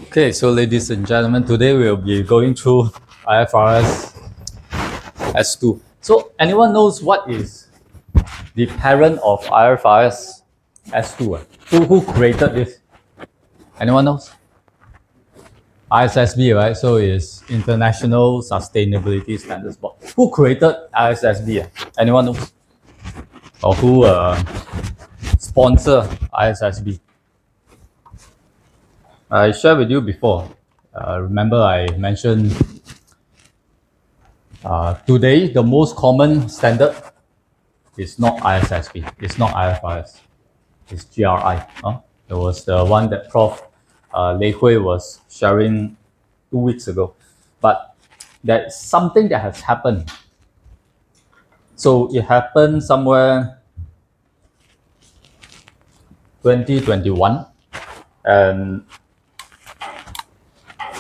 Okay, so ladies and gentlemen, today we'll be going through IFRS S2. So anyone knows what is the parent of IFRS S2? Who created this? Anyone knows? ISSB, right? So it's International Sustainability Standards Board. Who created ISSB? Anyone knows? Or who sponsor ISSB? I shared with you before. Remember I mentioned today the most common standard is not ISSB, it's not IFRS, it's GRI. It was the one that Prof. Lei Hui was sharing 2 weeks ago. But there's something that has happened. So it happened somewhere 2021, and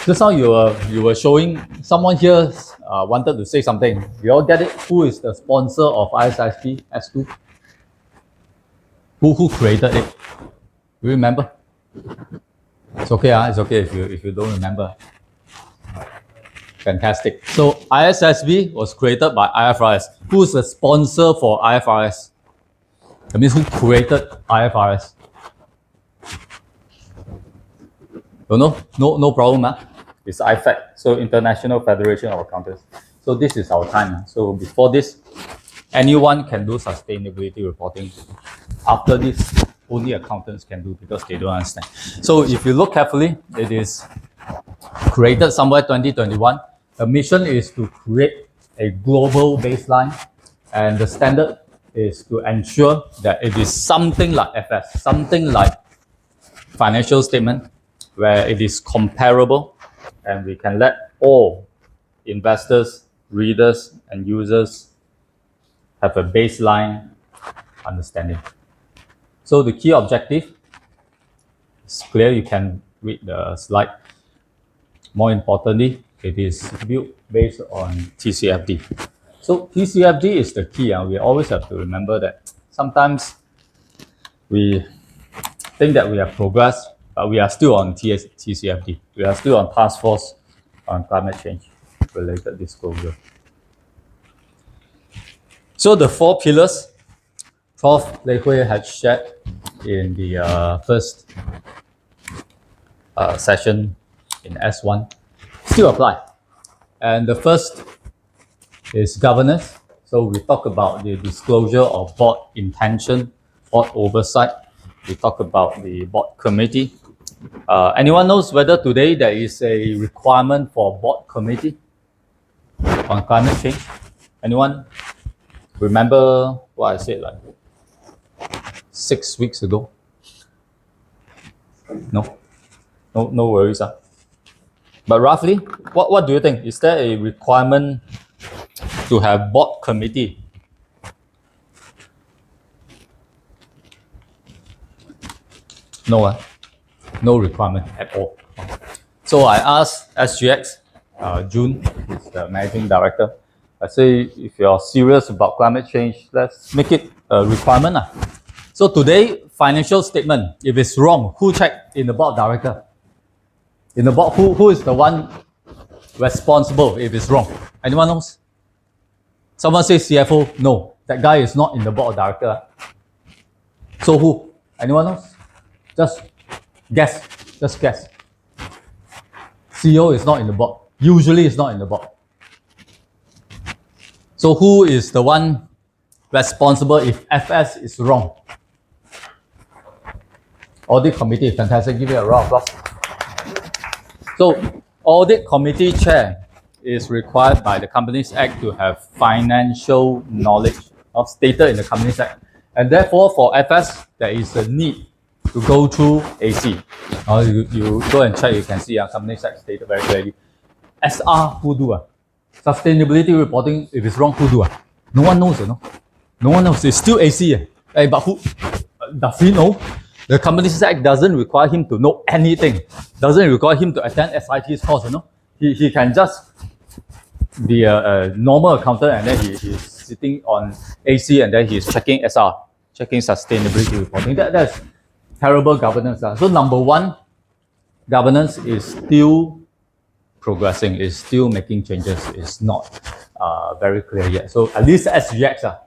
just now you were showing someone here wanted to say something. You all get it? Who is the sponsor of ISSB S2? Who created it? You remember? It's okay, it's okay if you don't remember. Fantastic. So ISSB was created by IFRS. Who's the sponsor for IFRS? That means who created IFRS? Don't know? No problem. It's IFAC, so International Federation of Accountants. So this is our time. So before this, anyone can do sustainability reporting. After this, only accountants can do because they don't understand. So if you look carefully, it is created somewhere 2021. The mission is to create a global baseline, and the standard is to ensure that it is something like FS, something like financial statement, where it is comparable and we can let all investors, readers, and users have a baseline understanding. So the key objective is clear, you can read the slide. More importantly, it is built based on TCFD. So TCFD is the key, and we always have to remember that sometimes we think that we have progressed, but we are still on TCFD. We are still on Task Force on Climate Change related disclosure. So the 4 pillars Prof. Lei Hui had shared in the first session in S1 still apply. And the first is governance. So we talk about the disclosure of board intention, board oversight. We talk about the board committee. Anyone knows whether today there is a requirement for board committee on climate change? Anyone remember what I said like 6 weeks ago? No worries. But roughly, what do you think? Is there a requirement to have board committee? No, no requirement at all. So I asked SGX, June, who's the managing director, I say, if you're serious about climate change, let's make it a requirement. So today, financial statement, if it's wrong, who check in the board director? In the board, who is the one responsible if it's wrong? Anyone knows? Someone says CFO. No, that guy is not in the board of director. So who? Anyone knows? Just guess. Just guess. CEO is not in the board. Usually it's not in the board. So who is the one responsible if FS is wrong? Audit committee. Fantastic. Give it a round of applause. So audit committee chair is required by the Companies Act to have financial knowledge stated in the Companies Act. And therefore for FS, there is a need to go through AC. You go and check, you can see Companies Act stated very clearly. SR, who do? Sustainability reporting, if it's wrong, who do? No one knows, No one knows. It's still AC. But who? Does he know? The Companies Act doesn't require him to know anything. Doesn't require him to attend SIT's course, He can just be a normal accountant, and then he's sitting on AC, and then he's checking SR. checking sustainability reporting. That's terrible governance. So number one, governance is still progressing, is still making changes, is not very clear yet. So at least SGX.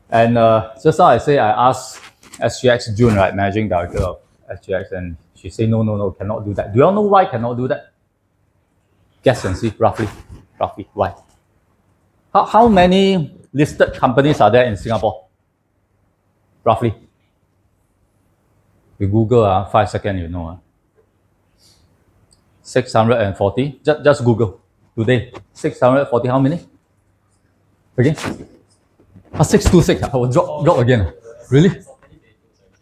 And just now I asked SGX June, right, managing director of SGX, and she said, no, cannot do that. Do you all know why cannot do that? Guess and see, roughly, why? How many listed companies are there in Singapore? Roughly. You Google, 5 seconds, you know. 640, just Google. Today, 640, how many? Again? 626, I will drop again. Really?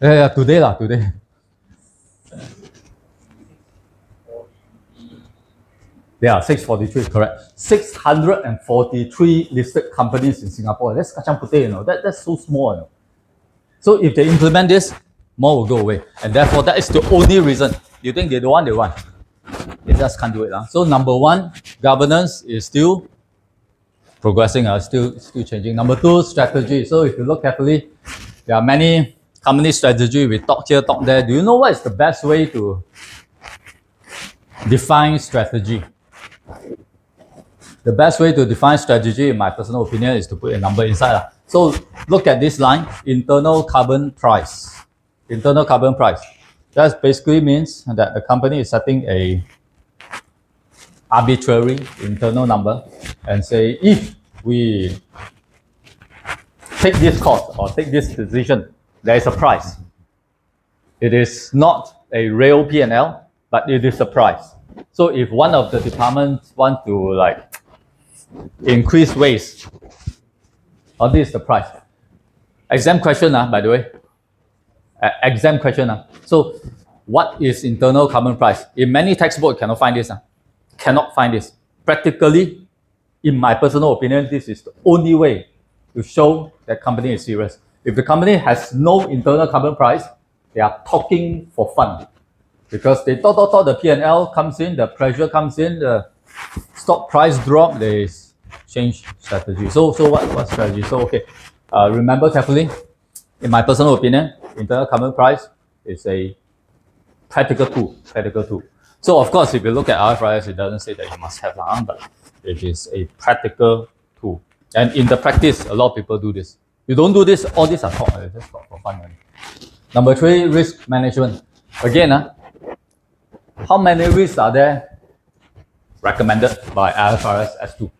Yeah, today. Yeah, 643, correct. 643 listed companies in Singapore. That's kacang putih, you know. That's so small, you know. So if they implement this, more will go away. And therefore, that is the only reason. You think they don't want, they want. They just can't do it. So number one, governance is still progressing, still changing. Number two, strategy. So if you look carefully, there are many company strategy. We talk here, talk there. Do you know what is the best way to define strategy? The best way to define strategy, in my personal opinion, is to put a number inside. So look at this line, internal carbon price. Internal carbon price. That basically means that the company is setting a arbitrary internal number and say, if we take this cost or take this decision, there is a price. It is not a real P&L, but it is a price. So if one of the departments want to increase waste, or this is the price. Exam question, by the way. Exam question. So what is internal carbon price? In many textbooks, cannot find this. Cannot find this. Practically, in my personal opinion, this is the only way to show that company is serious. If the company has no internal carbon price, they are talking for fun. Because they thought the P&L comes in, the pressure comes in, the stock price drop, they change strategy. So what strategy? So okay, remember carefully, in my personal opinion, internal carbon price is a practical tool. So of course, if you look at IFRS, it doesn't say that you must have that, but it is a practical tool. And in the practice, a lot of people do this. You don't do this, all these are talk, just talk for fun. Number three, risk management. Again, how many risks are there recommended by IFRS S2?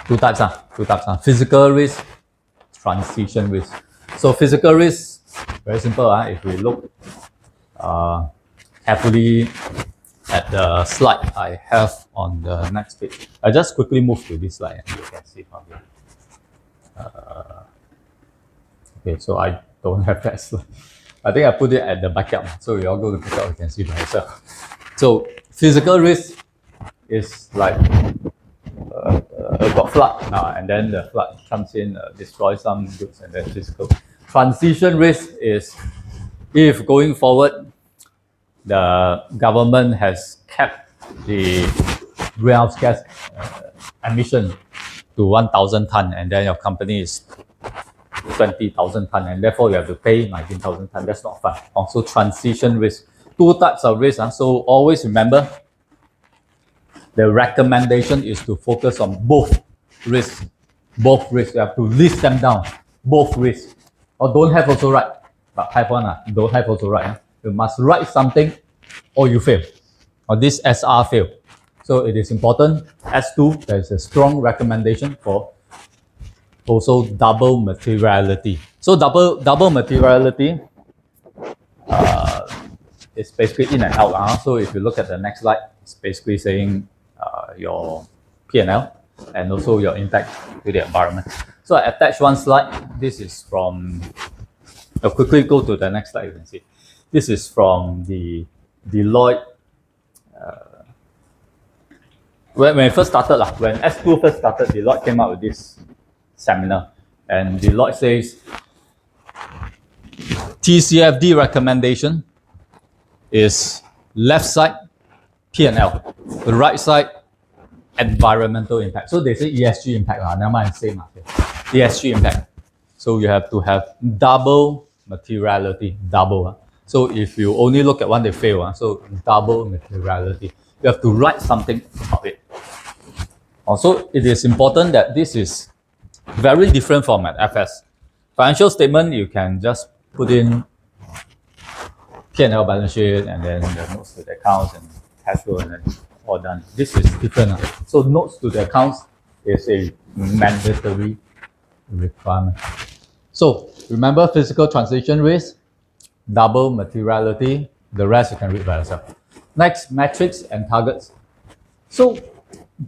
Two types. Physical risk, transition risk. So physical risk, very simple. If we look carefully at the slide I have on the next page. I just quickly move to this slide and you can see from here. Okay, so I don't have that slide. I think I put it at the backup, so you all go to the backup, you can see by yourself. So physical risk is like got flood, and then the flood comes in, destroys some goods, and then physical. Transition risk is if going forward, the government has kept the greenhouse gas emission to 1,000 ton, and then your company is 20,000 ton, and therefore you have to pay 19,000 ton. That's not fun. Also, transition risk. Two types of risk. So always remember, the recommendation is to focus on both risks. Both risks. You have to list them down. Both risks. Or don't have also right. But have one. Don't have also right. You must write something or you fail. Or this SR fail. So it is important. S2, there is a strong recommendation for also double materiality. So double materiality is basically in and out. So if you look at the next slide, it's basically saying your P&L and also your impact to the environment. So I attach one slide. This is from, I'll quickly go to the next slide, you can see. This is from the Deloitte. When it first started, when S2 first started, Deloitte came out with this seminar. And Deloitte says, TCFD recommendation is left side P&L, the right side environmental impact. So they say ESG impact, never mind, same. ESG impact. So you have to have double materiality, double. So if you only look at one, they fail. So double materiality. You have to write something about it. Also, it is important that this is very different from an FS. Financial statement, you can just put in P&L balance sheet and then the notes to the accounts and cash flow and then all done. This is different. So notes to the accounts is a mandatory requirement. So remember physical translation risk, double materiality, the rest you can read by yourself. Next, metrics and targets. So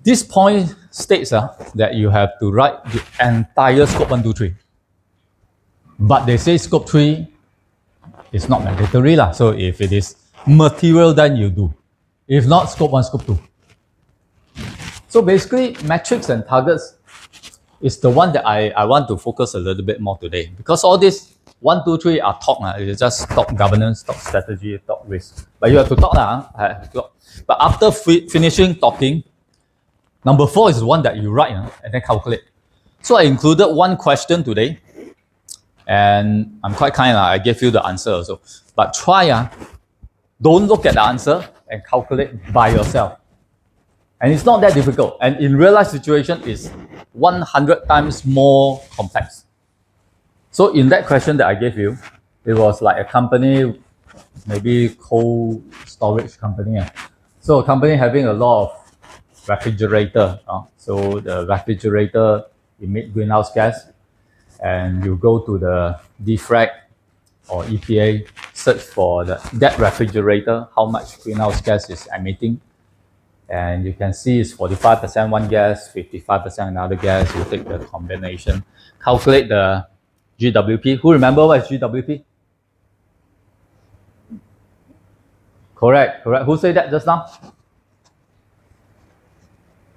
this point states that you have to write the entire scope 1, 2, 3. But they say scope 3 is not mandatory. So if it is material, then you do. If not, scope 1, scope 2. So basically, metrics and targets is the one that I want to focus a little bit more today. Because all these 1, 2, 3 are talk. It's just talk governance, talk strategy, talk risk. But you have to talk. But after finishing talking, number 4 is the one that you write and then calculate. So I included one question today. And I'm quite kind, I gave you the answer also. But try, don't look at the answer and calculate by yourself. And it's not that difficult. And in real life situation, it's 100 times more complex. So in that question that I gave you, it was like a company, maybe cold storage company. So a company having a lot of refrigerator. So the refrigerator emit greenhouse gas. And you go to the DFRAC or EPA, search for that refrigerator, how much greenhouse gas is emitting. And you can see it's 45% one gas, 55% another gas. You take the combination, calculate the GWP. Who remember what is GWP? Correct. Who said that just now?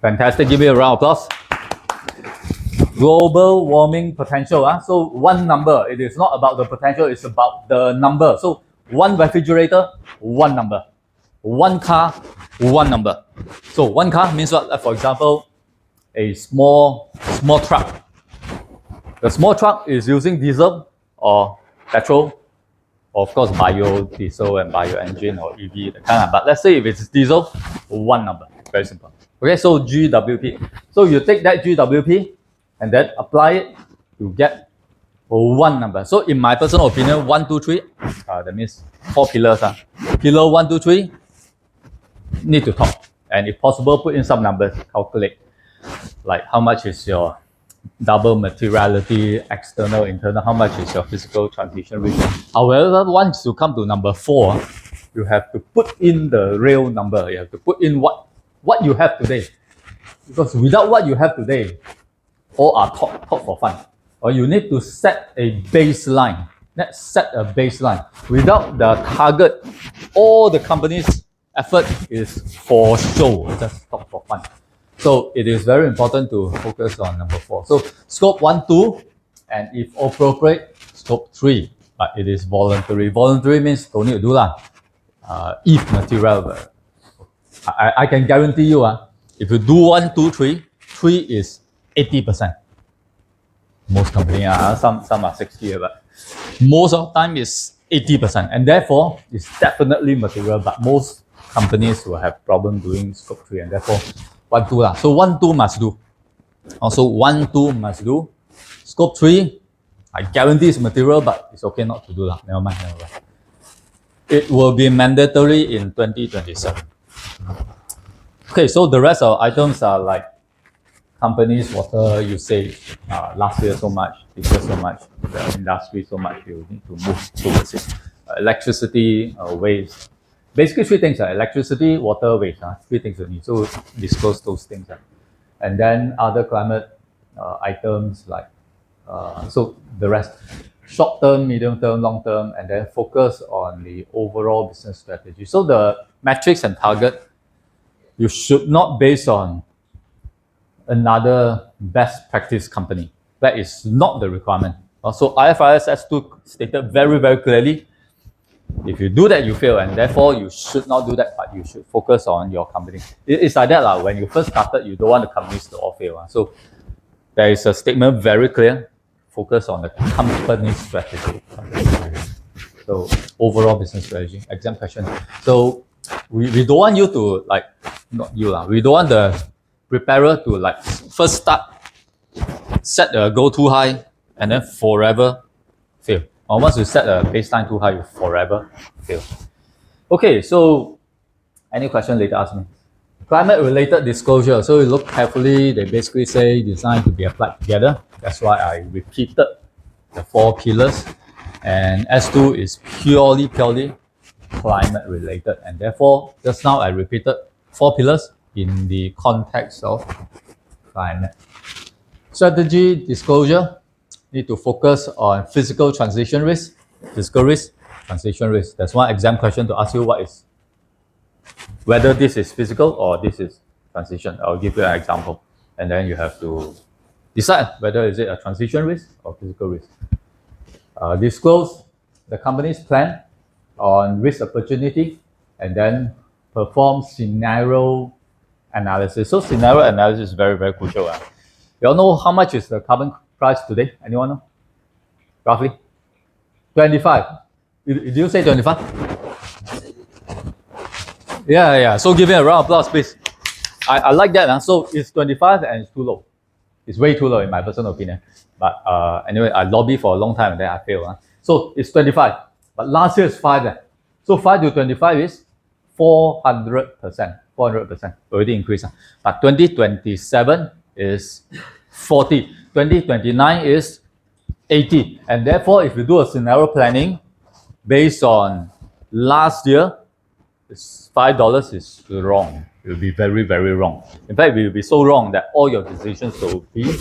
Fantastic. Give me a round of applause. Global warming potential. So one number. It is not about the potential, it's about the number. So one refrigerator, one number. One car, one number. So one car means what? For example, a small truck. The small truck is using diesel or petrol, or of course biodiesel and bioengine or EV, the kind of. But let's say if it's diesel, one number. Very simple. Okay, so GWP. So you take that GWP and then apply it, you get one number. So in my personal opinion, 1, 2, 3, that means 4 pillars. Pillar 1, 2, 3, need to talk. And if possible, put in some numbers, calculate. Like how much is your double materiality, external, internal, how much is your physical transition risk. However, once you come to number 4, you have to put in the real number. You have to put in what you have today. Because without what you have today, all are talk for fun. Or you need to set a baseline. Let's set a baseline. Without the target, all the company's effort is for show, just talk for fun. So it is very important to focus on number 4. So scope 1, 2, and if appropriate, scope 3. But it is voluntary. Voluntary means don't need to do if material. I can guarantee you, if you do 1, 2, 3, 3 is 80%. Most companies some are 60%, but most of the time is 80%, and therefore it's definitely material. But most companies will have problem doing scope 3, and therefore 1, 2 So 1, 2 must do. Also 1, 2 must do. Scope 3, I guarantee it's material, but it's okay not to do Never mind. It will be mandatory in 2027. Okay, so the rest of items are like companies' water usage. Last year so much, this year so much, the industry so much, you need to move towards it. Electricity, waste. Basically 3 things, electricity, water, waste. 3 things only. So disclose those things. And then other climate items like, so the rest. Short term, medium term, long term, and then focus on the overall business strategy. So the metrics and target, you should not base on another best practice company. That is not the requirement. So IFRS S2 stated very, very clearly, if you do that, you fail, and therefore you should not do that, but you should focus on your company. It's like that. When you first started, you don't want the companies to all fail. So there is a statement very clear, focus on the company strategy. So overall business strategy, exam question. So we don't want you to like, not you lah, we don't want the preparer to like first start, set a goal too high and then forever fail. Or once you set a baseline too high, you forever fail. Okay, so any question later ask me. Climate related disclosure. So you look carefully, they basically say designed to be applied together. That's why I repeated the 4 pillars. And S2 is purely climate related. And therefore, just now I repeated 4 pillars in the context of climate. Strategy disclosure, need to focus on physical transition risk, physical risk, transition risk. There's one exam question to ask you whether this is physical or this is transition. I'll give you an example. And then you have to decide whether is it a transition risk or physical risk. Disclose the company's plan on risk opportunity and then perform scenario analysis. So scenario analysis is very, very crucial. You all know how much is the carbon price today? Anyone know? Roughly? 25. Did you say 25? Yeah. So give me a round of applause, please. I like that. So it's 25 and it's too low. It's way too low in my personal opinion. But anyway, I lobby for a long time and then I fail. So it's 25. But last year is 5. So 5 to 25 is 400%. 400% already increased. But 2027 is 40. 2029 is 80. And therefore, if you do a scenario planning based on last year, $5 is wrong. It will be very, very wrong. In fact, it will be so wrong that all your decisions will be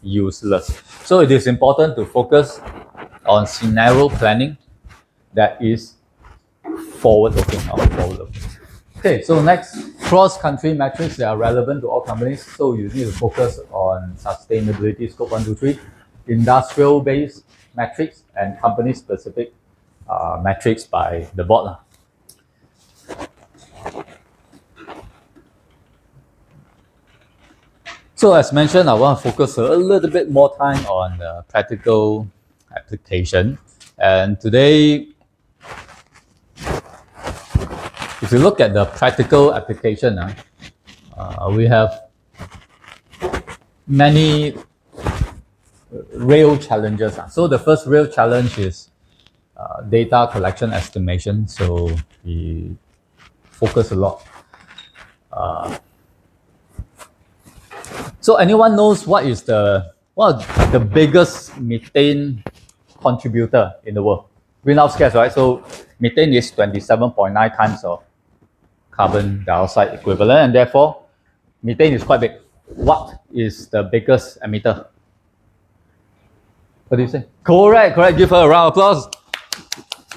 useless. So it is important to focus on scenario planning that is forward-looking. Okay, so next, cross-country metrics that are relevant to all companies. So you need to focus on sustainability, scope 1, 2, 3, industrial-based metrics, and company-specific metrics by the board. So as mentioned, I want to focus a little bit more time on practical application. And today, if you look at the practical application, we have many real challenges. So the first real challenge is data collection estimation. So we focus a lot. So anyone knows what is the biggest methane contributor in the world? Greenhouse gas, right? So methane is 27.9 times of carbon dioxide equivalent, and therefore methane is quite big. What is the biggest emitter? What do you say? Correct. Give her a round of applause.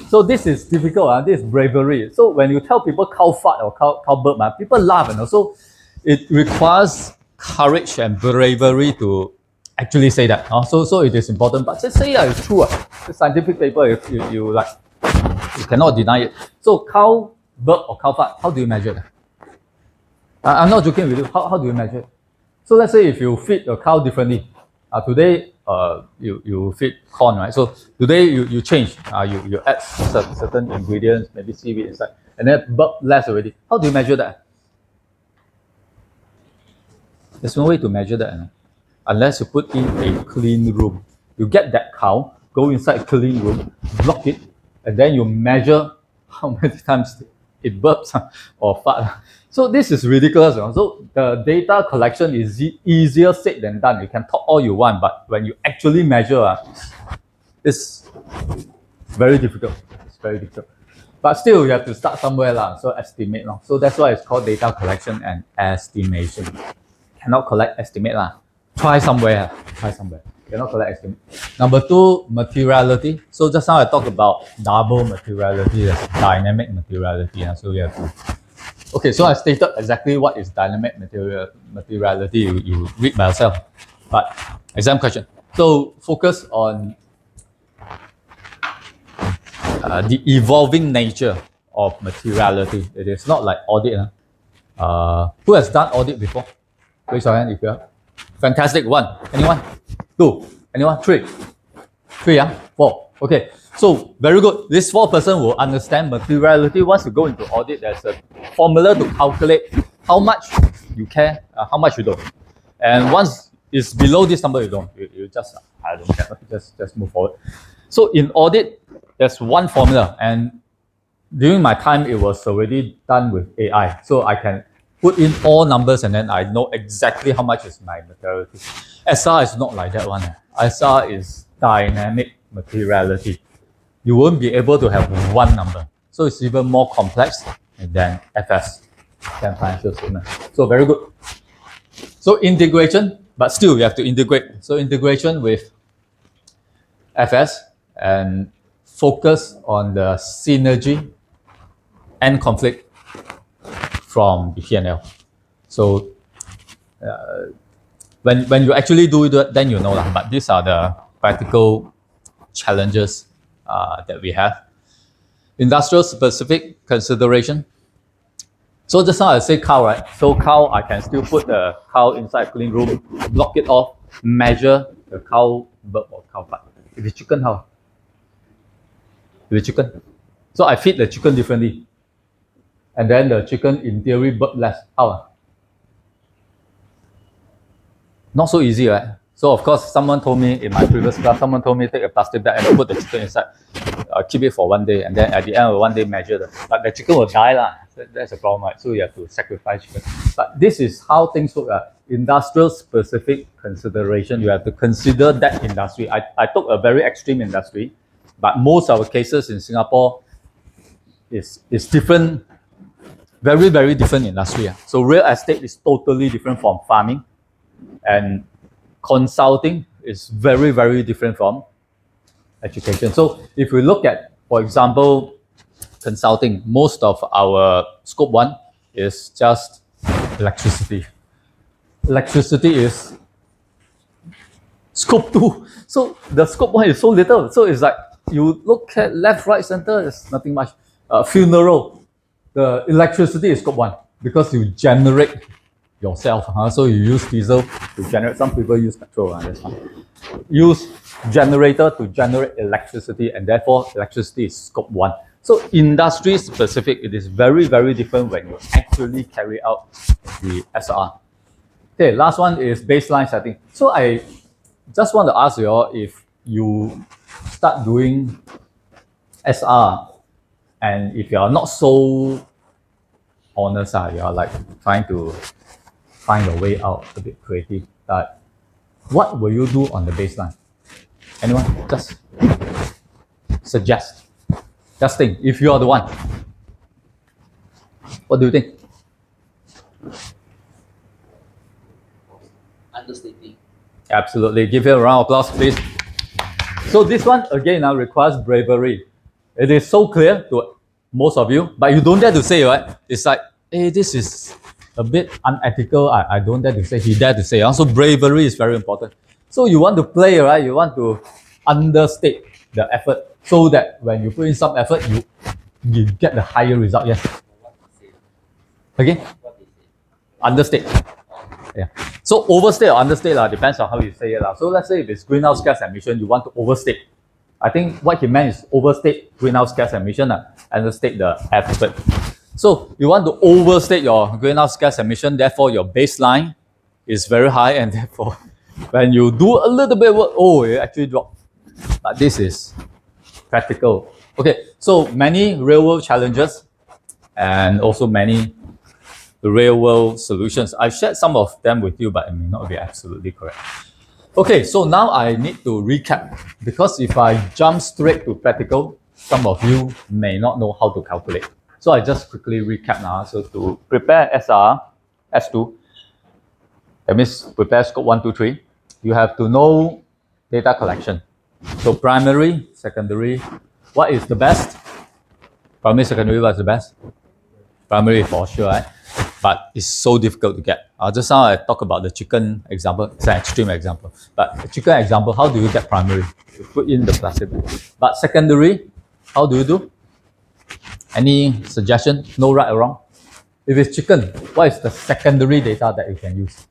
So this is difficult. This is bravery. So when you tell people cow fart or cow burp, people laugh. So it requires courage and bravery to actually say that. So it is important. But just say it's true. The scientific paper, you cannot deny it. So cow burp or cow fart, how do you measure that? I'm not joking with you. How do you measure it? So let's say if you feed a cow differently. Today, you feed corn, right? So today you change. You add certain ingredients, maybe seaweed inside, and then burp less already. How do you measure that? There's no way to measure that, unless you put in a clean room. You get that cow, go inside a clean room, block it, and then you measure how many times it burps or fart. So this is ridiculous. So the data collection is easier said than done. You can talk all you want, but when you actually measure, it's very difficult. It's very difficult. But still, you have to start somewhere. So estimate. So that's why it's called data collection and estimation. Cannot collect estimate. Try somewhere. Cannot collect estimate. Number 2, materiality. So just now I talked about double materiality, that's dynamic materiality. So you have to. Okay, so I stated exactly what is dynamic materiality. You read by yourself. But exam question. So focus on the evolving nature of materiality. It is not like audit. Who has done audit before? Raise your hand if you have. Fantastic. 1. Anyone? 2. Anyone? Three? Three, yeah? Four. Okay. So very good. This four person will understand materiality. Once you go into audit, there's a formula to calculate how much you care, how much you don't. And once it's below this number, you don't. You just, I don't care. Just move forward. So in audit, there's one formula, and during my time, it was already done with AI. So I can put in all numbers and then I know exactly how much is my materiality. SR is not like that one. SR is dynamic materiality. You won't be able to have one number. So it's even more complex than FS, than financial statement. So very good. So integration, but still you have to integrate. So integration with FS and focus on the synergy and conflict from the P&L. So when you actually do that, then you know that. But these are the practical challenges that we have. Industrial specific consideration. So just now I say cow, right? So cow, I can still put the cow inside a clean room, block it off, measure the cow burp or cow fart. If it's chicken, how? If it's chicken. So I feed the chicken differently. And then the chicken, in theory, burp less. How? Not so easy, right? So of course, someone told me in my previous class, someone told me take a plastic bag and put the chicken inside, keep it for 1 day, and then at the end of 1 day measure the. But the chicken will die lah. That's a problem, right? So you have to sacrifice chicken. But this is how things work. Industrial specific consideration. You have to consider that industry. I took a very extreme industry, but most of our cases in Singapore is different. Very, very different industry. So real estate is totally different from farming, and consulting is very, very different from education. So if we look at, for example, consulting, most of our scope 1 is just electricity. Electricity is scope 2. So the scope 1 is so little. So it's like you look at left, right, center, there's nothing much. Funeral, the electricity is scope 1 because you generate yourself. So you use diesel to generate. Some people use petrol. That's fine. Use generator to generate electricity, and therefore electricity is scope 1. So industry specific, it is very, very different when you actually carry out the SR. Okay, last one is baseline setting. So I just want to ask you all, if you start doing SR and if you are not so honest, you are like trying to find a way out, a bit creative, what will you do on the baseline? Anyone? Just suggest. Just think, if you are the one, what do you think? Understating. Absolutely. Give it a round of applause, please. So this one, again, requires bravery. It is so clear to most of you, but you don't dare to say, right? It's like, hey, this is a bit unethical. I don't dare to say, he dare to say. So bravery is very important. So you want to play, right? You want to understate the effort so that when you put in some effort, you get the higher result. Yes. Again? Understate. Yeah. So overstate or understate depends on how you say it. So let's say if it's greenhouse gas emission, you want to overstate. I think what he meant is overstate greenhouse gas emission, understate the effort. So you want to overstate your greenhouse gas emission, therefore your baseline is very high, and therefore when you do a little bit of work, it actually drops. But this is practical. Okay, so many real world challenges and also many real world solutions. I've shared some of them with you, but it may not be absolutely correct. Okay, so now I need to recap, because if I jump straight to practical, some of you may not know how to calculate. So I just quickly recap now. So to prepare SR, S2, that means prepare scope 1, 2, 3, you have to know data collection. So primary, secondary, what is the best? Primary, secondary, what's the best? Primary for sure, right? But it's so difficult to get. Just now I talk about the chicken example. It's an extreme example. But the chicken example, how do you get primary? You put in the plastic bag. But secondary, how do you do? Any suggestion? No right or wrong? If it's chicken, what is the secondary data that you can use?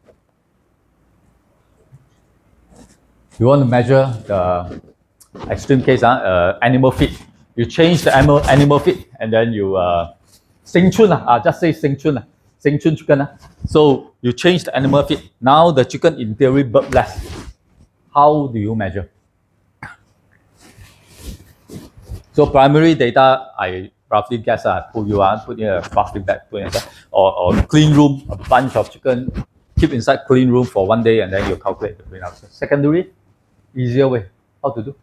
You want to measure the extreme case, animal feed. You change the animal feed and then you Sing chun, just say Sing chun, Sing chun chicken. So you change the animal feed. Now the chicken in theory burp less. How do you measure? So primary data, I roughly guess put in a plastic bag, put inside, or clean room, a bunch of chicken, keep inside clean room for 1 day and then you calculate the greenhouse. Secondary, easier way. How to do?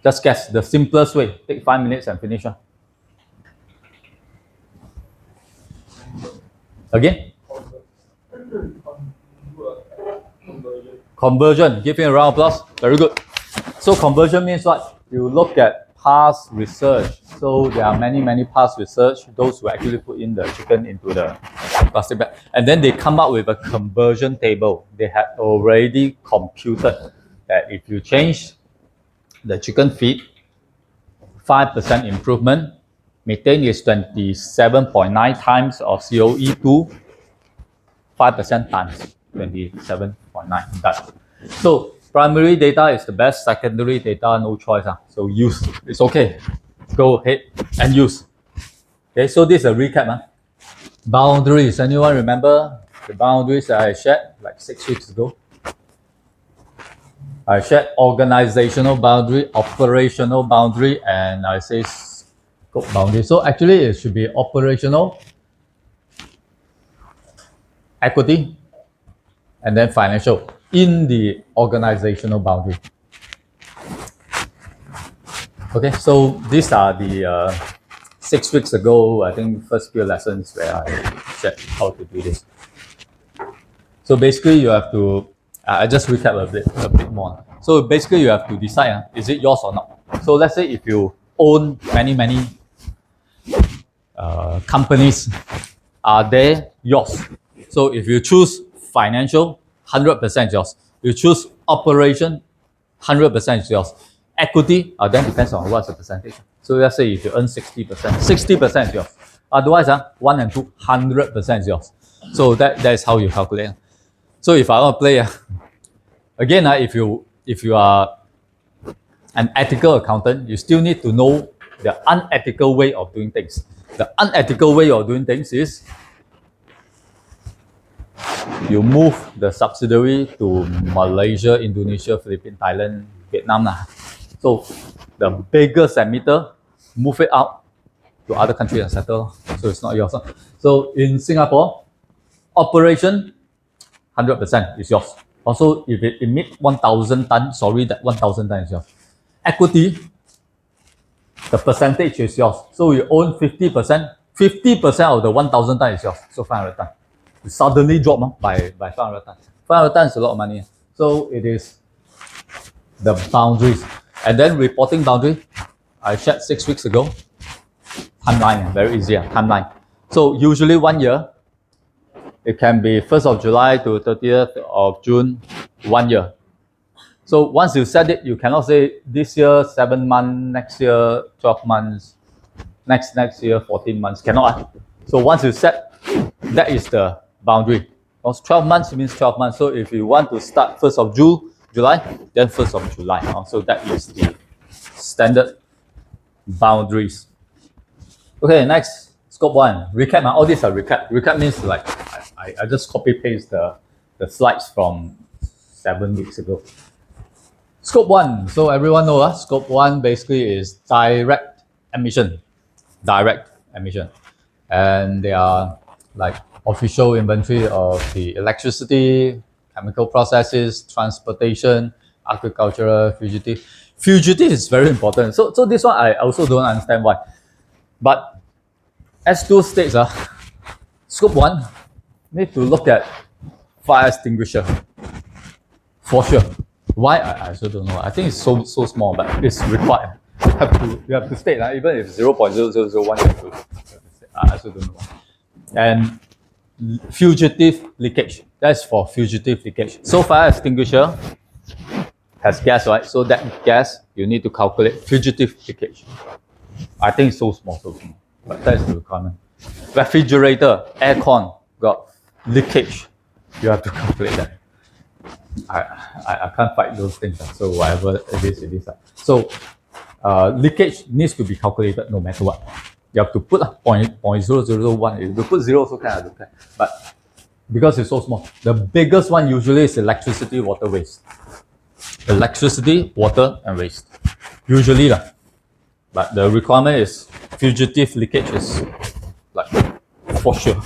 Just guess the simplest way. Take 5 minutes and finish. Again? Conversion. Give him a round of applause. Very good. So conversion means what? You look at past research. So there are many past research, those who actually put in the chicken into the plastic bag. And then they come up with a conversion table. They had already computed that if you change the chicken feed, 5% improvement, methane is 27.9 times of COE2, 5% times 27.9. Done. So primary data is the best, secondary data, no choice. So use, it's okay. Go ahead and use. Okay, so this is a recap. Boundaries, anyone remember the boundaries that I shared like 6 weeks ago? I shared organizational boundary, operational boundary, and I say scope boundary. So actually it should be operational, equity, and then financial in the organizational boundary. Okay, so these are the 6 weeks ago, I think, first few lessons where I shared how to do this. So basically you have to, I just recap a bit more. So basically you have to decide, is it yours or not? So let's say if you own many companies, are they yours? So if you choose financial, 100% yours. You choose operation, 100% is yours. Equity, then depends on what's the percentage. So let's say if you earn 60%, 60% is yours. Otherwise, 1 and 2, 100% is yours. So that is how you calculate. So if I want to play, again, if you are an ethical accountant, you still need to know the unethical way of doing things. The unethical way of doing things is you move the subsidiary to Malaysia, Indonesia, Philippines, Thailand, Vietnam. So the biggest emitter, move it out to other countries and settle. So it's not yours. So in Singapore, operation, 100% is yours. Also, if it emits 1,000 tons, that 1,000 tons is yours. Equity, the percentage is yours. So you own 50%, 50% of the 1,000 tons is yours. So 500 tons. You suddenly drop by 500 tons. 500 tons is a lot of money. So it is the boundaries. And then reporting boundary, I shared 6 weeks ago. Timeline, very easy, timeline. So usually 1 year, it can be 1st of July to 30th of June, 1 year. So once you set it, you cannot say this year 7 months, next year 12 months, next year 14 months. Cannot. So once you set, that is the boundary. Because 12 months means 12 months. So if you want to start 1st of July, then 1st of July. So that is the standard boundaries. Okay, next, scope 1. Recap. All these are recap. Recap means like I just copy paste the slides from 7 weeks ago. Scope 1. So everyone knows scope 1 basically is direct emission. Direct emission. And they are like official inventory of the electricity, chemical processes, transportation, agricultural, fugitive. Fugitive is very important. So this one I also don't understand why. But S2 states, scope 1, need to look at fire extinguisher. For sure. Why? I also don't know. I think it's so small, but it's required. You have to state, even if 0.0001, you have to state. I also don't know. And fugitive leakage. That's for fugitive leakage. So fire extinguisher has gas, right? So that gas, you need to calculate fugitive leakage. I think it's so small, but that's the requirement. Refrigerator, aircon, got leakage. You have to calculate that. I can't fight those things. So whatever it is, it is. So leakage needs to be calculated no matter what. You have to put 0.0001. If you put zero, also kind of look at. But because it's so small, the biggest one usually is electricity, water, waste. Electricity, water, and waste. Usually, but the requirement is fugitive leakage is like for sure.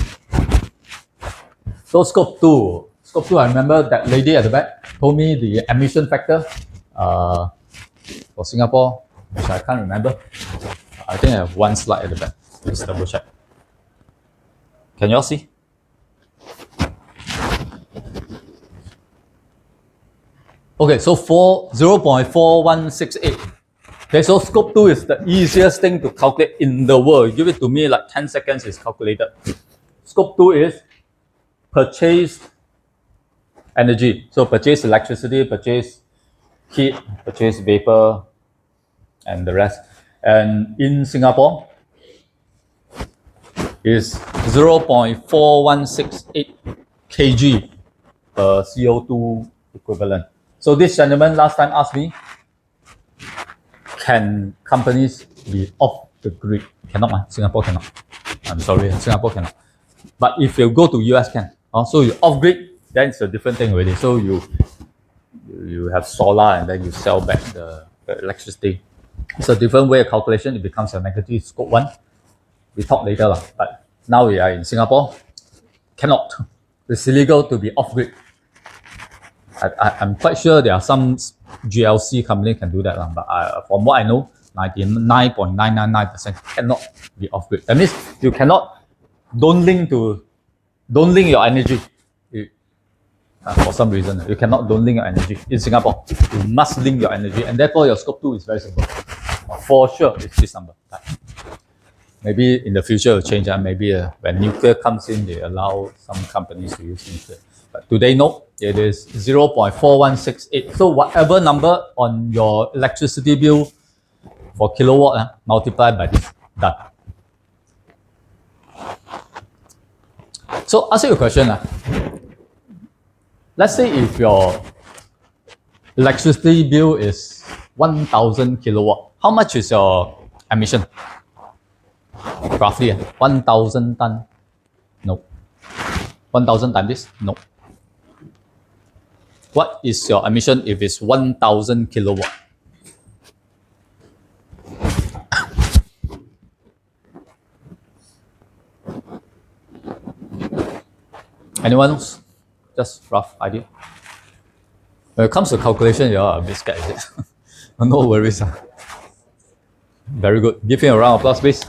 So scope 2. Scope 2, I remember that lady at the back told me the emission factor for Singapore, which I can't remember. I think I have one slide at the back. Let's double check. Can you all see? Okay, so for 0.4168. Okay, so scope 2 is the easiest thing to calculate in the world. Give it to me like 10 seconds, it's calculated. Scope 2 is purchased energy. So purchase electricity, purchase heat, purchase vapor, and the rest. And in Singapore, is 0.4168 kg per CO2 equivalent. So this gentleman last time asked me, can companies be off the grid? Cannot, Singapore cannot. I'm sorry, Singapore cannot. But if you go to US, can. So you off grid, then it's a different thing already. So you have solar and then you sell back the electricity. It's a different way of calculation. It becomes a negative scope 1. We talk later, but now we are in Singapore. Cannot. It's illegal to be off grid. I'm quite sure there are some GLC company can do that, but from what I know, 99.999% cannot be off grid. That means you cannot don't link your energy. For some reason, you cannot don't link your energy in Singapore. You must link your energy, and therefore your scope 2 is very simple. For sure, it's this number. Maybe in the future it will change. Maybe when nuclear comes in, they allow some companies to use nuclear. But today, no, it is 0.4168. So whatever number on your electricity bill for kilowatt, multiplied by this, done. So ask you a question. Let's say if your electricity bill is 1,000 kilowatt, how much is your emission? Roughly 1,000 ton. No. 1,000 times this? No. What is your emission if it's 1,000 kilowatt? Anyone else? Just rough idea. When it comes to calculation, you're a bit scared, is it? No worries. Very good. Give him a round of applause, please.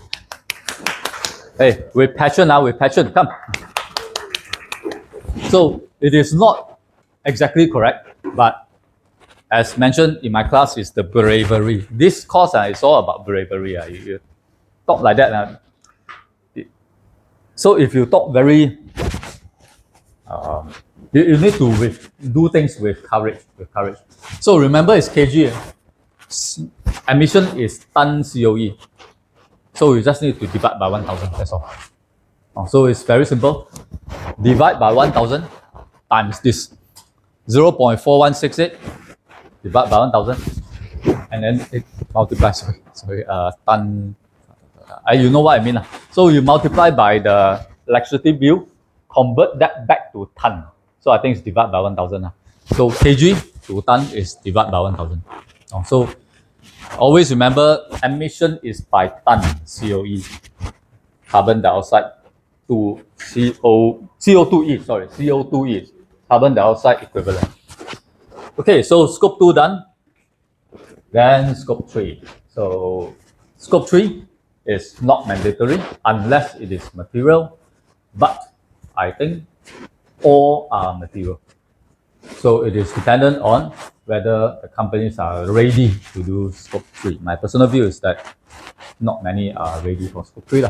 Hey, with passion now, with passion, come. So it is not exactly correct, but as mentioned in my class, is the bravery. This course is all about bravery. You talk like that. So if you talk very, you need to do things with courage. So remember, it's kg. Emission is ton COE. So you just need to divide by 1,000. That's all. So it's very simple. Divide by 1,000 times this 0.4168. Divide by 1,000, and then it multiplies. Ton. You know what I mean. So you multiply by the electricity bill, convert that back to ton. So I think it's divided by 1,000. So kg to ton is divided by 1,000. So always remember, emission is by ton, COE. Carbon dioxide to CO2e, CO2e, carbon dioxide equivalent. Okay, so scope 2 done. Then scope 3. So scope 3 is not mandatory unless it is material, but I think all are material. So it is dependent on whether the companies are ready to do scope 3. My personal view is that not many are ready for scope 3.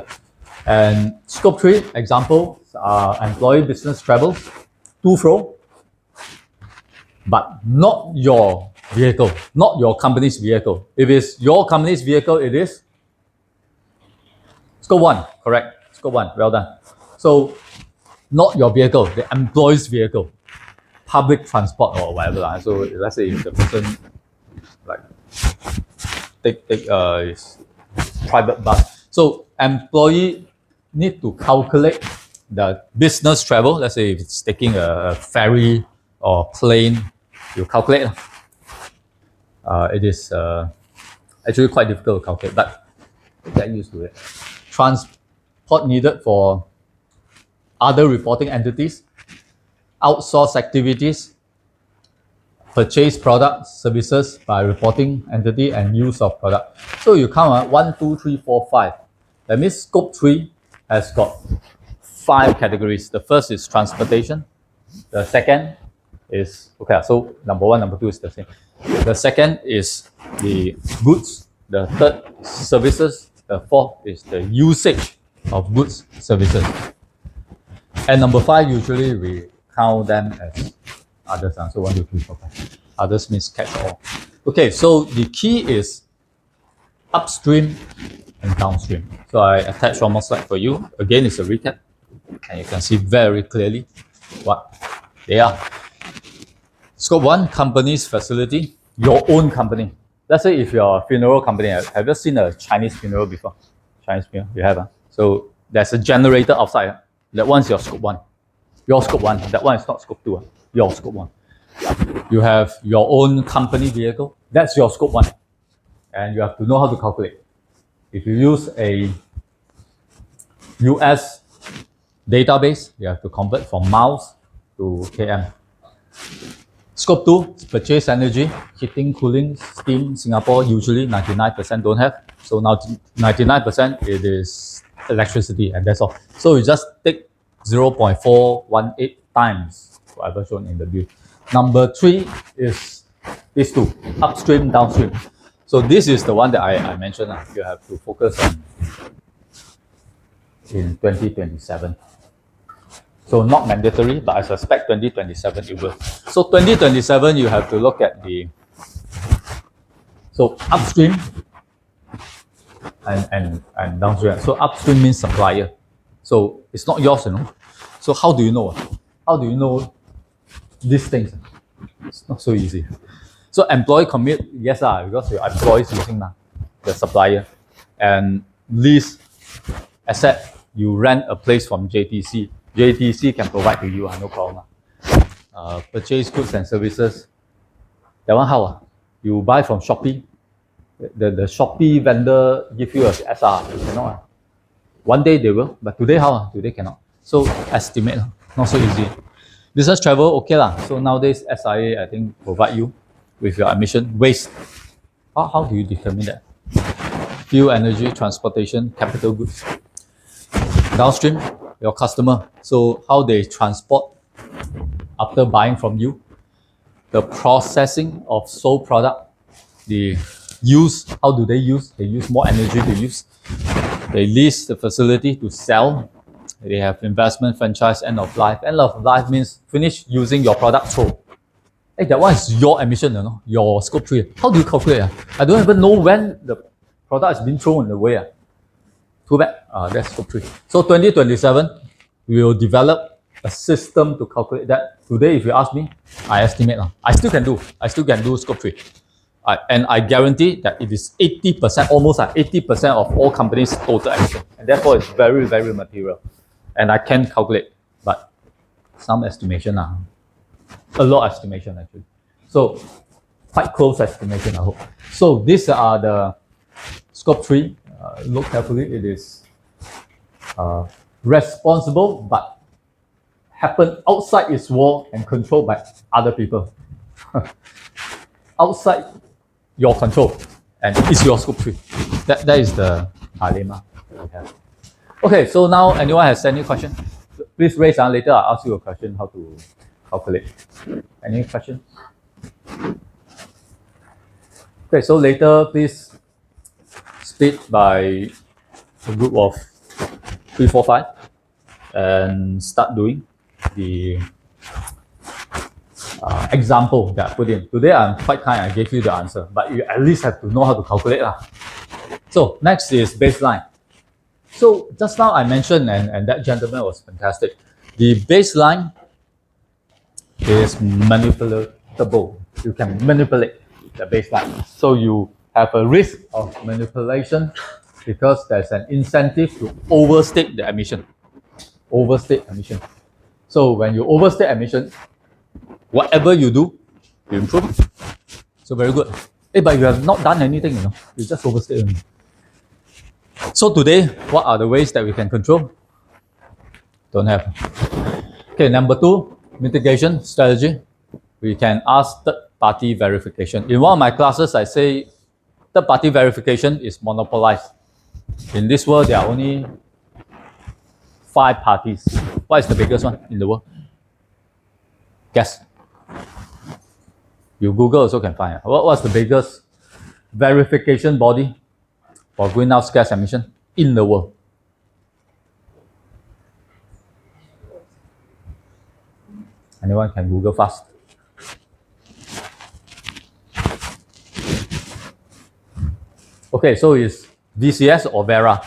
And scope 3 examples are employee business travel, to fro, but not your vehicle, not your company's vehicle. If it's your company's vehicle, it is scope 1, correct? Scope 1, well done. So not your vehicle, the employee's vehicle. public transport or whatever. So let's say if the person like take his private bus. So employee need to calculate the business travel. Let's say if it's taking a ferry or plane, you calculate. It is actually quite difficult to calculate, but get used to it. Transport needed for other reporting entities, outsource activities, purchase products, services by reporting entity, and use of product. So you count 1, 2, 3, 4, 5. That means scope 3 has got 5 categories. The first is transportation. The second is, okay, so number 1, number 2 is the same. The second is the goods. The third is services. The fourth is the usage of goods, services. And number 5, usually we count them as others. So 1, 2, 3, 4, 5. Others means catch all. Okay, so the key is upstream and downstream. So I attached one more slide for you. Again, it's a recap. And you can see very clearly what they are. Scope 1, company's facility, your own company. Let's say if you're a funeral company, have you seen a Chinese funeral before? Chinese funeral, you have. So there's a generator outside. That one's your scope 1. Your scope 1. That one is not scope 2. Your scope 1. You have your own company vehicle. That's your scope 1. And you have to know how to calculate. If you use a US database, you have to convert from miles to km. Scope 2 is purchase energy, heating, cooling, steam. Singapore usually 99% don't have. So now 99% it is electricity, and that's all. So you just take 0.418 times whatever shown in the view. Number 3 is these two, upstream, downstream. So this is the one that I mentioned. You have to focus on in 2027. So not mandatory, but I suspect 2027 it will. So 2027 you have to look at the, so upstream and downstream. So upstream means supplier. So it's not yours, you know. So how do you know? How do you know these things? It's not so easy. So employee commit, yes, because your employee is using the supplier. And lease asset, you rent a place from JTC. JTC can provide to you, no problem. Purchase goods and services. That one how? You buy from Shopee. The Shopee vendor give you a SR. You cannot. One day they will, but today how? Today cannot. So estimate, not so easy. Business travel, okay lah. So nowadays SIA, I think, provide you with your emission. Waste. How do you determine that? Fuel, energy, transportation, capital goods. Downstream, your customer. So how they transport after buying from you. The processing of sold product. The use, how do they use? They use more energy to use. They lease the facility to sell. They have investment, franchise, end of life. End of life means finish using your product, throw. Hey, that one is your emission, you know, your scope 3. How do you calculate? I don't even know when the product has been thrown away. Too bad. That's scope 3. So 2027, we will develop a system to calculate that. Today, if you ask me, I estimate. I still can do scope 3. And I guarantee that it is 80%, almost 80% of all companies' total emission. And therefore, it's very, very material. And I can calculate, but some estimation, a lot of estimation actually. So, quite close estimation, I hope. So, these are the scope 3. Look carefully, it is responsible, but happen outside its wall and controlled by other people. Outside your control, and it's your scope 3. That is the dilemma we have. Okay, so now anyone has any question? Please raise. Later I'll ask you a question how to calculate. Any questions? Okay, so later please split by a group of 3, 4, 5 and start doing the example that I put in. Today I'm quite kind, I gave you the answer, but you at least have to know how to calculate. So next is baseline. So just now I mentioned, and that gentleman was fantastic. The baseline is manipulatable. You can manipulate the baseline. So you have a risk of manipulation because there's an incentive to overstate the emission. Overstate emission. So when you overstate emission, whatever you do, you improve. So very good. Hey, but you have not done anything, you know. You just overstay only. So today, what are the ways that we can control? Don't have. Okay, number 2, mitigation strategy. We can ask third-party verification. In one of my classes, I say third-party verification is monopolized. In this world, there are only 5 parties. What is the biggest one in the world? Guess. You Google also can find it. What's the biggest verification body for greenhouse gas emission in the world? Anyone can Google fast. Okay, so it's VCS or Vera.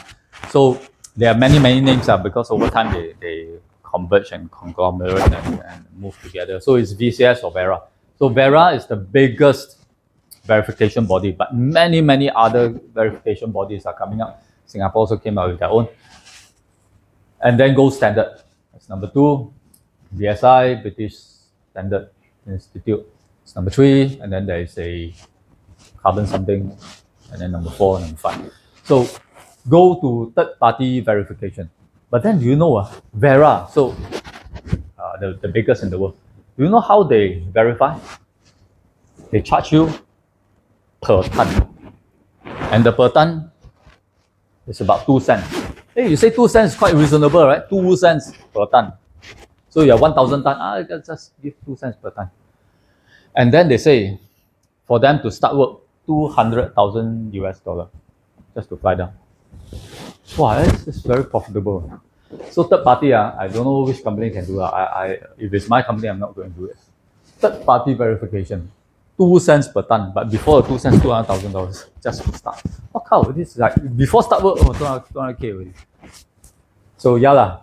So there are many names because over time they converge and conglomerate and move together. So it's VCS or Vera. So Vera is the biggest verification body, but many other verification bodies are coming up. Singapore also came out with their own. And then gold standard. That's number 2. BSI, British Standard Institute. It's number 3. And then there is a carbon something. And then number 4, number 5. So go to third-party verification. But then do you know Vera, so the biggest in the world, do you know how they verify? They charge you per ton. And the per ton is about 2 cents. Hey, you say 2 cents is quite reasonable, right? 2 cents per ton. So you have 1,000 ton, I can just give 2 cents per ton. And then they say, for them to start work, $200,000 US just to fly down. Wow, it's very profitable. So third party, I don't know which company can do that. If it's my company, I'm not going to do it. Third party verification, 2 cents per ton, but before the 2 cents, $200,000 just to start. Oh cow, this is like before start work, 200K already. So yeah lah.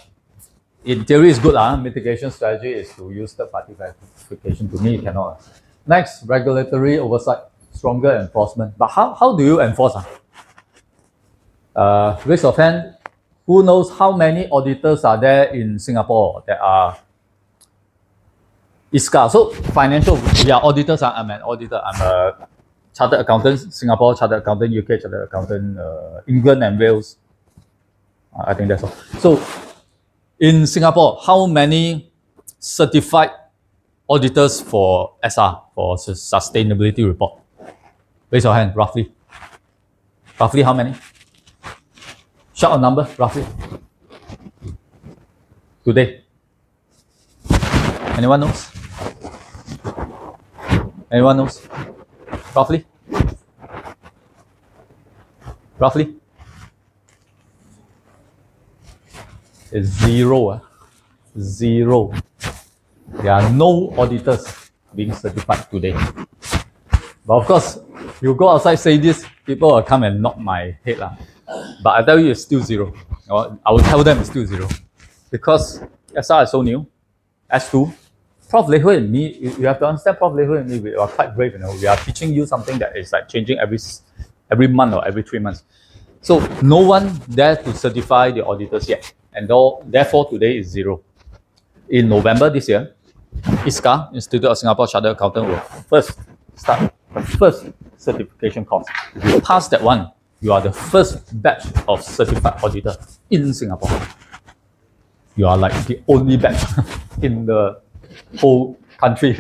In theory, it's good lah. Mitigation strategy is to use third party verification. To me, you cannot. Next, regulatory oversight, stronger enforcement. But how do you enforce? Raise of hand. Who knows how many auditors are there in Singapore that are ISSB? So financial, we are auditors. I'm an auditor. I'm a chartered accountant, Singapore chartered accountant, UK chartered accountant, England and Wales. I think that's all. So in Singapore, how many certified auditors for SR, for sustainability report? Raise your hand, roughly. Roughly how many? Shout a number, roughly. Today. Anyone knows? Anyone knows? Roughly? Roughly? It's 0. 0. There are no auditors being certified today. But of course, you go outside say this, people will come and knock my head. But I tell you, it's still 0. I will tell them it's still 0. Because SR is so new. S2. Prof. Lei Hui and me, you have to understand Prof. Lei Hui and me, we are quite brave. We are teaching you something that is like changing every month or every 3 months. So no one dare to certify the auditors yet. And therefore today is 0. In November this year, ISSB, Institute of Singapore Chartered Accountant, will first start the first certification course. If you pass that one, you are the first batch of certified auditor in Singapore. You are like the only batch in the whole country.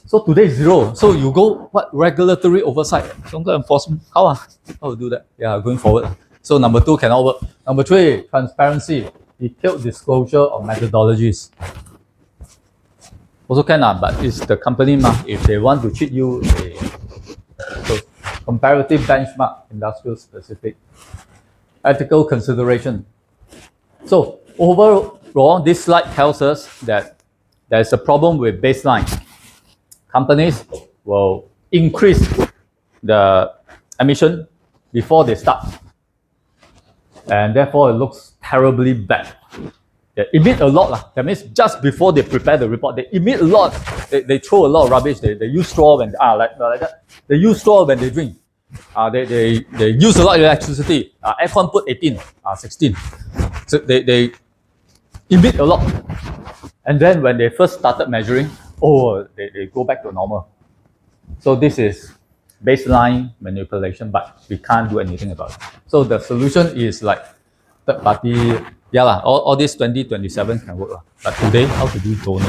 So today is 0. So you go, what, regulatory oversight, stronger enforcement, how to do that? Yeah, going forward. So number 2 cannot work. Number 3, transparency, detailed disclosure of methodologies. Also can, but it's the company, if they want to cheat you, so comparative benchmark, industrial specific, ethical consideration. So overall, this slide tells us that there's a problem with baseline. Companies will increase the emission before they start. And therefore, it looks terribly bad They emit a lot. That means just before they prepare the report, they emit a lot. They throw a lot of rubbish. They use straw when like that. They use straw when they drink. They use a lot of electricity. Aircon put 18, 16. So they emit a lot. And then when they first started measuring, they go back to normal. So this is baseline manipulation, but we can't do anything about it. So the solution is like third party, all these 2027 can work. But today, how to do don't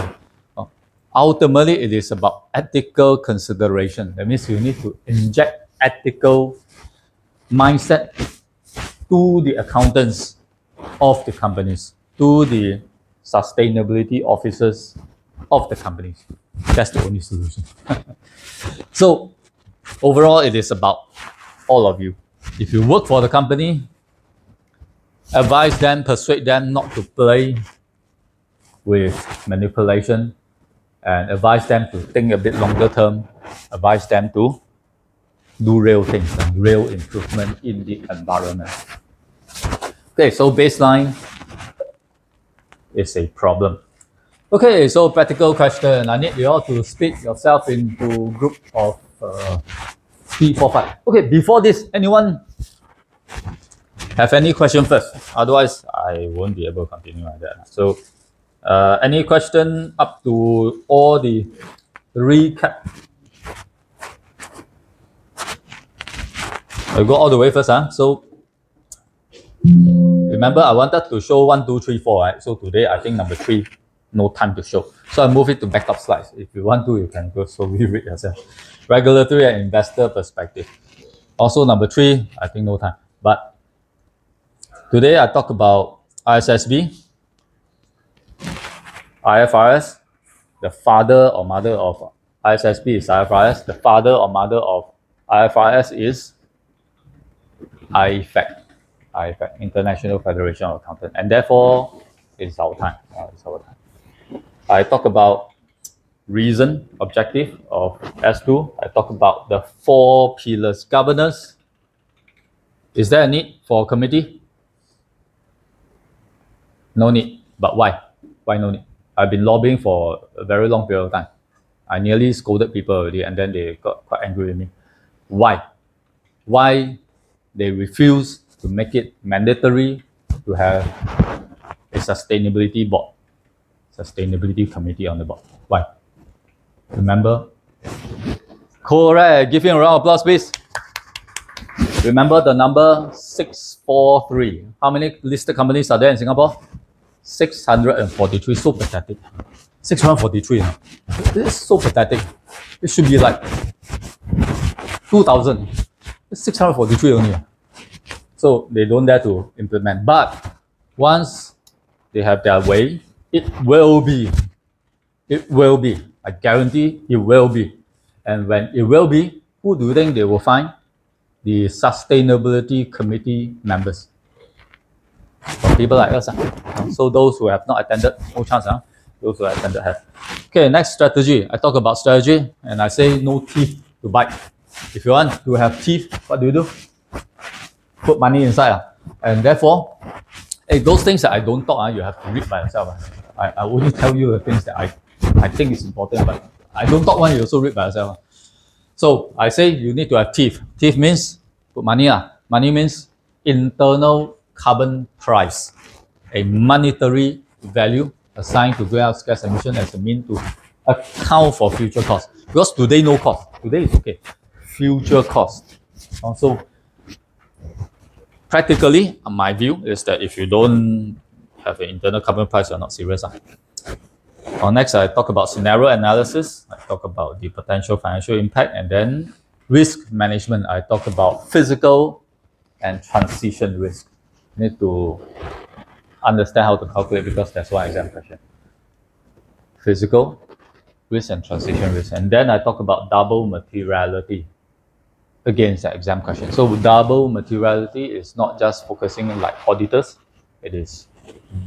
know. Ultimately, it is about ethical consideration. That means you need to inject ethical mindset to the accountants of the companies, to the sustainability officers of the companies. That's the only solution. So overall, it is about all of you. If you work for the company, advise them, persuade them not to play with manipulation, and advise them to think a bit longer term, advise them to do real things and real improvement in the environment. Okay, so baseline is a problem. Okay, so practical question. I need you all to split yourself into group of 3, 4, 5. Okay, before this, anyone have any question first? Otherwise, I won't be able to continue like that. So, any question up to all the recap? I go all the way first. So, remember, I wanted to show 1, 2, 3, 4, right? So today, I think number 3, no time to show. So I move it to backup slides. If you want to, you can go slowly read yourself. Regulatory and investor perspective. Also number 3, I think no time. But today I talk about ISSB, IFRS. The father or mother of ISSB is IFRS. The father or mother of IFRS is IFAC, International Federation of Accountants. And therefore, it's our time. I talk about reason, objective of S2. I talk about the 4 pillars. Governance. Is there a need for a committee? No need. But why? Why no need? I've been lobbying for a very long period of time. I nearly scolded people already, and then they got quite angry with me. Why? Why they refuse to make it mandatory to have a sustainability board, sustainability committee on the board? Why? Remember? Correct. Give him a round of applause, please. Remember the number 643. How many listed companies are there in Singapore? 643. So pathetic. 643. This is so pathetic. It should be like 2,000. It's 643 only. So they don't dare to implement. But once they have their way, it will be. It will be. I guarantee it will be. And when it will be, who do you think they will find? The Sustainability Committee members. From people like us. So those who have not attended, no chance. Those who have attended have. Okay, next strategy. I talk about strategy and I say no teeth to bite. If you want to have teeth, what do? Put money inside. And therefore, those things that I don't talk, you have to read by yourself. I only tell you the things that I think is important, but I don't talk one, you also read by yourself. So I say you need to have teeth. Teeth means put money. Money means internal carbon price, a monetary value assigned to greenhouse gas emission as a mean to account for future costs. Because today no cost. Today is okay. Future cost. So practically, my view is that if you don't have an internal carbon price, you're not serious. Next, I talk about scenario analysis. I talk about the potential financial impact, and then risk management. I talk about physical and transition risk. You need to understand how to calculate because that's one exam question. Physical risk and transition risk. And then I talk about double materiality. Again, it's an exam question. So double materiality is not just focusing on like auditors, it is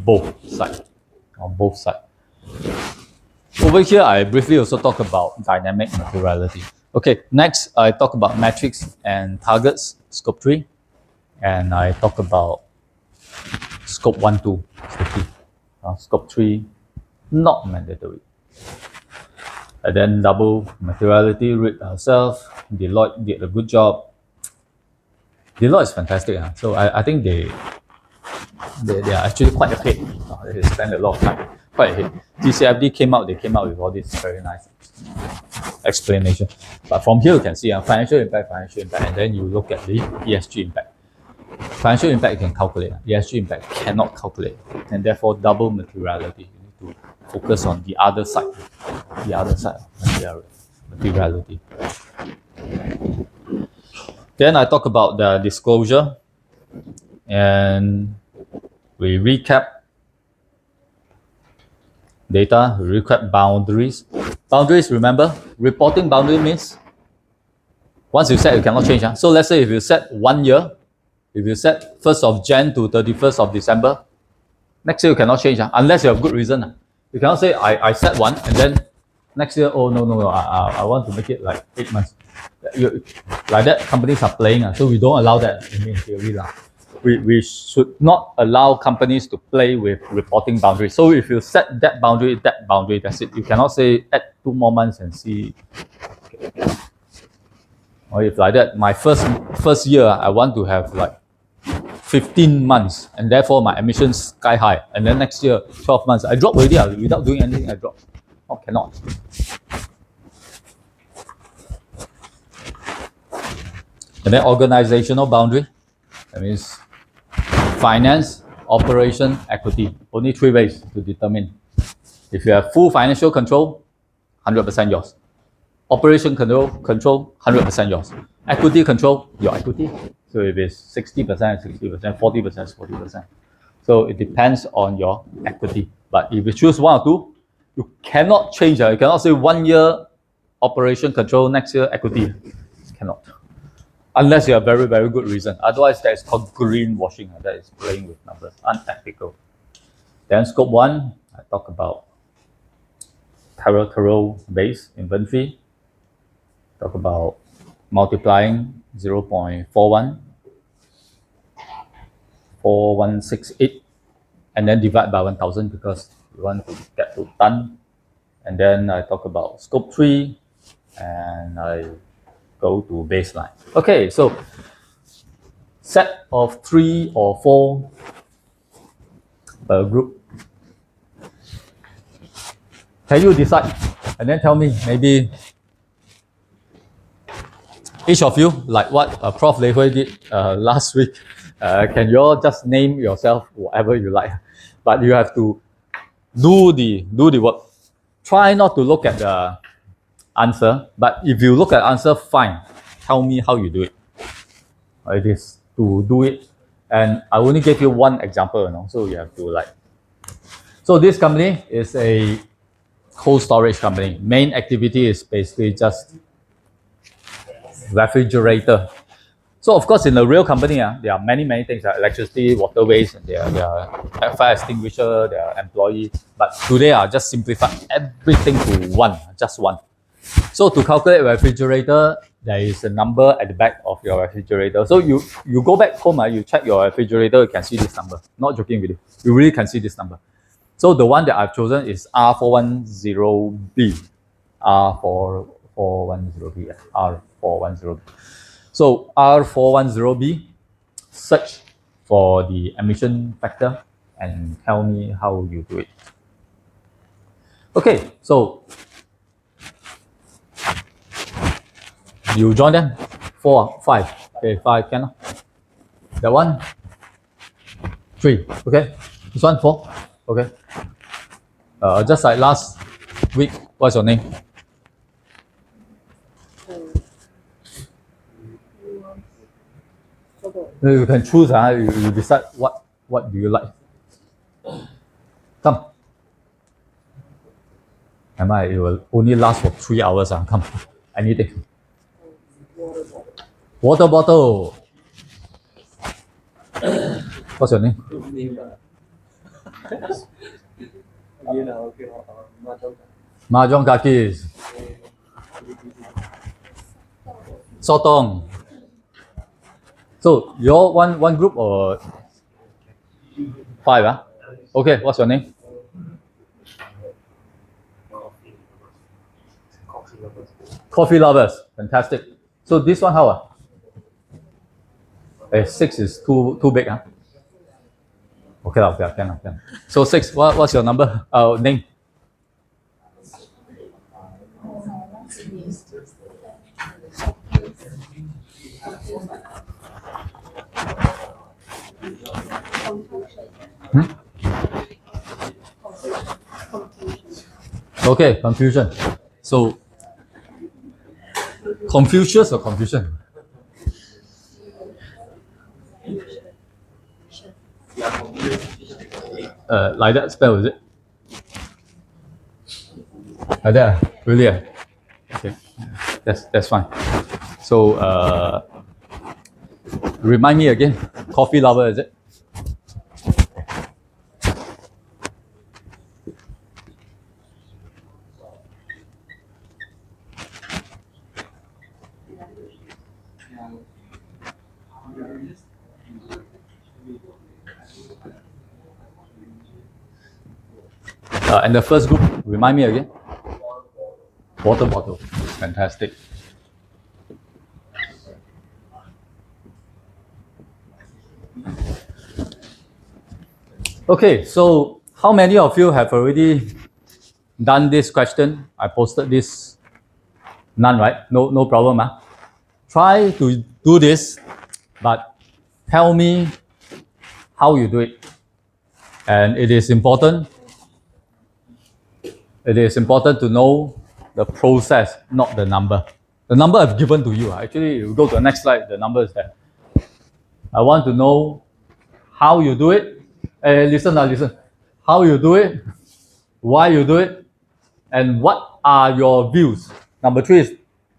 both sides. On both sides. Over here, I briefly also talk about dynamic materiality. Okay, next I talk about metrics and targets, scope 3, and I talk about scope 1, 2, is the key. Scope 3, not mandatory. And then double materiality, read ourselves. Deloitte did a good job. Deloitte is fantastic. So I think they are actually quite ahead. They spend a lot of time, quite ahead. TCFD they came out with all this very nice explanation. But from here you can see financial impact, and then you look at the ESG impact. Financial impact you can calculate. ESG impact cannot calculate, and therefore double materiality. You need to focus on the other side. The other side of materiality. Then I talk about the disclosure, and we recap data, we recap boundaries. Boundaries, remember, reporting boundary means once you set, you cannot change. So let's say if you set 1 year, if you set 1st of Jan to 31st of December, next year you cannot change unless you have good reason. You cannot say I set one and then next year, oh no, I want to make it like 8 months. Like that, companies are playing, so we don't allow that in theory. We should not allow companies to play with reporting boundaries. So if you set that boundary, that's it. You cannot say add 2 more months and see. Or if like that, my first year, I want to have like 15 months, and therefore my emissions sky high. And then next year, 12 months, I drop already without doing anything. I drop. Oh, cannot. And then organizational boundary. That means finance, operation, equity. Only 3 ways to determine. If you have full financial control, 100% yours. Operation control, 100% yours. Equity control, your equity. So if it's 60%, 60%, 40%, 40%. So it depends on your equity. But if you choose 1 or 2, you cannot change. You cannot say 1 year operation control, next year equity. You cannot. Unless you have very, very good reason. Otherwise, that is called greenwashing. That is playing with numbers, unethical. Then scope 1, I talk about territorial-based inventory. Talk about multiplying 0.41, 4168, and then divide by 1000 because we want to get to ton. And then I talk about scope 3, and I go to baseline. Okay, so set of 3 or 4 per group. Can you decide? And then tell me, maybe each of you, like what Prof. Lei Hui did last week, can you all just name yourself whatever you like? But you have to do the work. Try not to look at the answer, but if you look at answer, fine. Tell me how you do it. It is to do it, and I only gave you 1 example, so you have to like. So this company is a cold storage company. Main activity is basically just refrigerator. So of course, in a real company, there are many things like electricity, water waste, and their fire extinguisher, their employee. But today, I just simplify everything to 1, just 1. So to calculate refrigerator, there is a number at the back of your refrigerator. So you go back home, you check your refrigerator, you can see this number. Not joking with you. You really can see this number. So the one that I've chosen is R410B. R410B. R410B. So R410B, search for the emission factor and tell me how you do it. Okay, so you join them. 4, 5. Okay, 5 cannot. That one, 3. Okay, this one 4. Okay. Just like last week, what's your name? You can choose. You decide what do you like. Come. It will only last for 3 hours. Come. Anything. Water bottle. What's your name? Mahjong kakis. Sotong. So you're one group or 5? Okay, what's your name? Coffee lovers, fantastic. So this one how? 6 is too big, huh? Okay, okay, can. So 6, what's your number? Name? Okay, confusion. So Confucius or confusion? Like that spell, is it? Like that? Really? Okay, that's fine. So remind me again. Coffee lover, is it? And the first group, remind me again. Water bottle. Fantastic. Okay, so how many of you have already done this question? I posted this. None, right? No problem. Huh? Try to do this, but tell me how you do it. And it is important. It is important to know the process, not the number. The number I've given to you. Actually, you go to the next slide, the number is there. I want to know how you do it. Listen. How you do it, why you do it, and what are your views. Number 3 is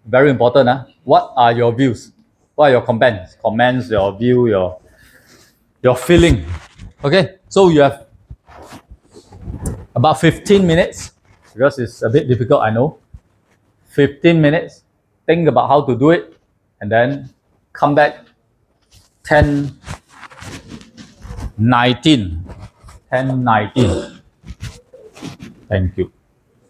very important. What are your views? What are your comments? Comments, your view, your feeling. Okay, so you have about 15 minutes, because it's a bit difficult, I know. 15 minutes, think about how to do it, and then come back 10:19. 10:19. Thank you.